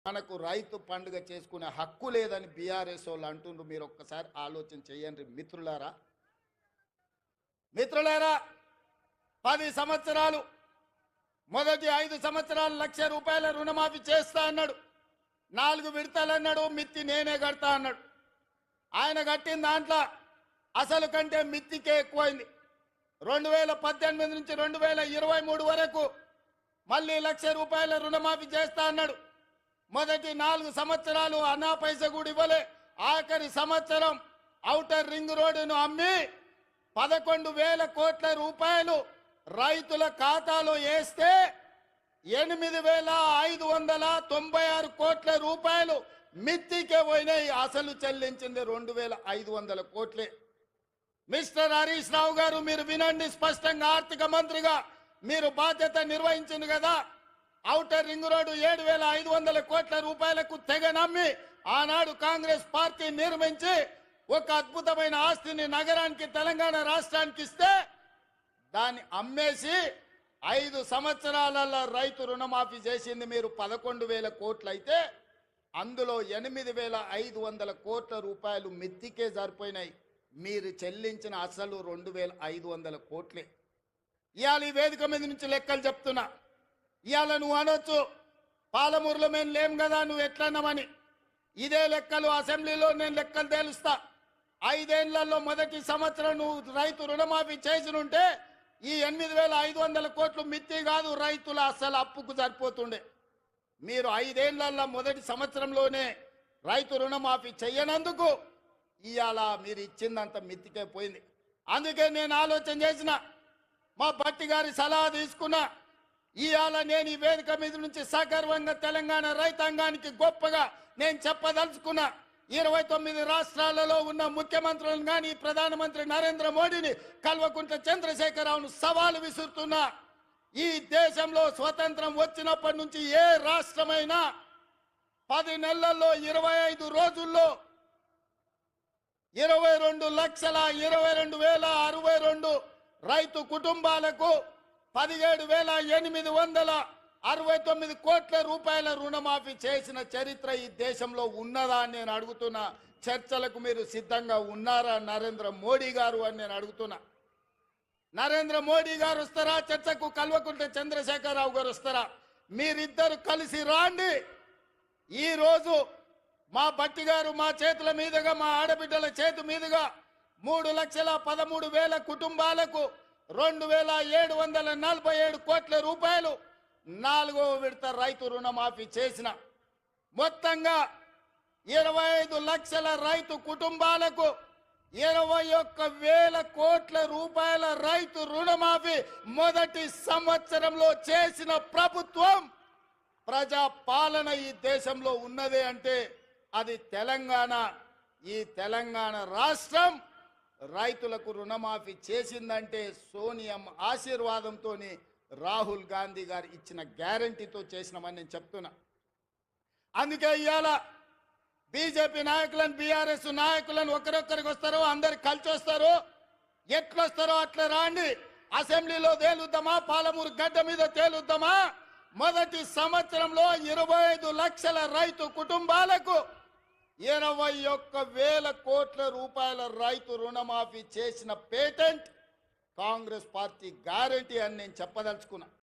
మనకు రైతు పండుగ చేసుకునే హక్కు లేదని బీఆర్ఎస్ వాళ్ళు అంటుండ్రు. మీరు ఒక్కసారి ఆలోచన చేయండి మిత్రులారా. మిత్రులారా, 10 సంవత్సరాలు మొదటి 5 సంవత్సరాలు ₹1,00,000 రుణమాఫీ చేస్తా అన్నాడు. 4 విడతలు అన్నాడు. మిత్తి నేనే కడతా అన్నాడు. ఆయన కట్టిన దాంట్లో అసలు కంటే మిత్తికే ఎక్కువైంది. 2018 నుంచి 2023 వరకు మళ్ళీ ₹1,00,000 రుణమాఫీ చేస్తా అన్నాడు. మొదటి 4 సంవత్సరాలు అన్నా పైస కూడా ఇవ్వలే. ఆఖరి సంవత్సరం ఔటర్ రింగ్ రోడ్డును అమ్మి 11,000 కోట్ల రూపాయలు రైతుల ఖాతాలో వేస్తే 8,596 కోట్ల రూపాయలు మిత్తికే పోయినాయి. అసలు చెల్లించింది 2,500 కోట్లే. మిస్టర్ హరీష్ రావు గారు, మీరు వినండి స్పష్టంగా. ఆర్థిక మంత్రిగా మీరు బాధ్యత నిర్వహించింది కదా. ఔటర్ రింగ్ రోడ్డు 7,500 కోట్ల రూపాయలకు తెగ నమ్మి ఆనాడు కాంగ్రెస్ పార్టీ నిర్మించి ఒక అద్భుతమైన ఆస్తిని నగరానికి, తెలంగాణ రాష్ట్రానికి ఇస్తే దాన్ని అమ్మేసి 5 సంవత్సరాలలో రైతు రుణమాఫీ చేసింది మీరు 11,000 కోట్లు అయితే అందులో 8,500 కోట్ల రూపాయలు మిత్తికే సరిపోయినాయి. మీరు చెల్లించిన అసలు 2,500 కోట్లే. ఇవాళ ఈ వేదిక మీద నుంచి లెక్కలు చెప్తున్నా. ఇవాళ నువ్వు అనొచ్చు, పాలమూరులో మేము లేం కదా నువ్వు ఎట్లన్నామని. ఇదే లెక్కలు అసెంబ్లీలో నేను లెక్కలు తేలుస్తా. 5 ఏళ్లలో మొదటి సంవత్సరం నువ్వు రైతు రుణమాఫీ చేసినుంటే ఈ 8,500 కోట్లు మిత్తి కాదు, రైతుల అసలు అప్పుకు సరిపోతుండే. మీరు 5 ఏళ్లలో మొదటి సంవత్సరంలోనే రైతు రుణమాఫీ చెయ్యనందుకు ఇవాళ మీరు ఇచ్చిందంత మిత్తికే పోయింది. అందుకే నేను ఆలోచన చేసిన, మా భట్టి గారి సలహా తీసుకున్నా. ఇవాళ నేను ఈ వేదిక మీద నుంచి సగర్వంగా తెలంగాణ రైతాంగానికి గొప్పగా నేను చెప్పదలుచుకున్నా. 29 రాష్ట్రాలలో ఉన్న ముఖ్యమంత్రులను కానీ ప్రధానమంత్రి నరేంద్ర మోడీని, కల్వకుంట్ల చంద్రశేఖరరావును సవాలు విసురుతున్నా. ఈ దేశంలో స్వతంత్రం వచ్చినప్పటి నుంచి ఏ రాష్ట్రమైనా 10 నెలల్లో 25 రోజుల్లో 22,22,062 రైతు కుటుంబాలకు 17,869 కోట్ల రూపాయల రుణమాఫీ చేసిన చరిత్ర ఈ దేశంలో ఉన్నదా అని నేను అడుగుతున్నా. చర్చలకు మీరు సిద్ధంగా ఉన్నారా నరేంద్ర మోడీ గారు అని నేను అడుగుతున్నా. నరేంద్ర మోడీ గారు వస్తారా చర్చకు? కల్వకుంట్ల చంద్రశేఖరరావు గారు వస్తారా? మీరిద్దరు కలిసి రాండి. ఈరోజు మా భట్టి గారు మా చేతుల మీదుగా, మా ఆడబిడ్డల చేతి మీదుగా 3,13,000 కుటుంబాలకు 2,747 కోట్ల రూపాయలు 4వ విడత రైతు రుణమాఫీ చేసిన. మొత్తంగా 25 లక్షల రైతు కుటుంబాలకు 21,000 కోట్ల రూపాయల రైతు రుణమాఫీ మొదటి సంవత్సరంలో చేసిన ప్రభుత్వం, ప్రజా పాలన ఈ దేశంలో ఉన్నదే అంటే అది తెలంగాణ. ఈ తెలంగాణ రాష్ట్రం రైతులకు రుణమాఫీ చేసిందంటే సోనియమ్మ ఆశీర్వాదంతో, రాహుల్ గాంధీ గారు ఇచ్చిన గ్యారంటీతో చేసినామని నేను చెప్తున్నా. అందుకే ఇవాళ బీజేపీ నాయకులను, బీఆర్ఎస్ నాయకులను ఒకరొక్కరికి వస్తారో అందరు కలిసి వస్తారో, ఎట్లొస్తారో అట్లా రాండి. అసెంబ్లీలో తేలుద్దామా, పాలమూరు గడ్డ మీద తేలుద్దామా. మొదటి సంవత్సరంలో 25 లక్షల రైతు కుటుంబాలకు 21,000 కోట్ల రూపాయల రైతు రుణమాఫీ చేసిన పేటెంట్ కాంగ్రెస్ పార్టీ గ్యారంటీ అని నేను చెప్పదలుచుకున్నా.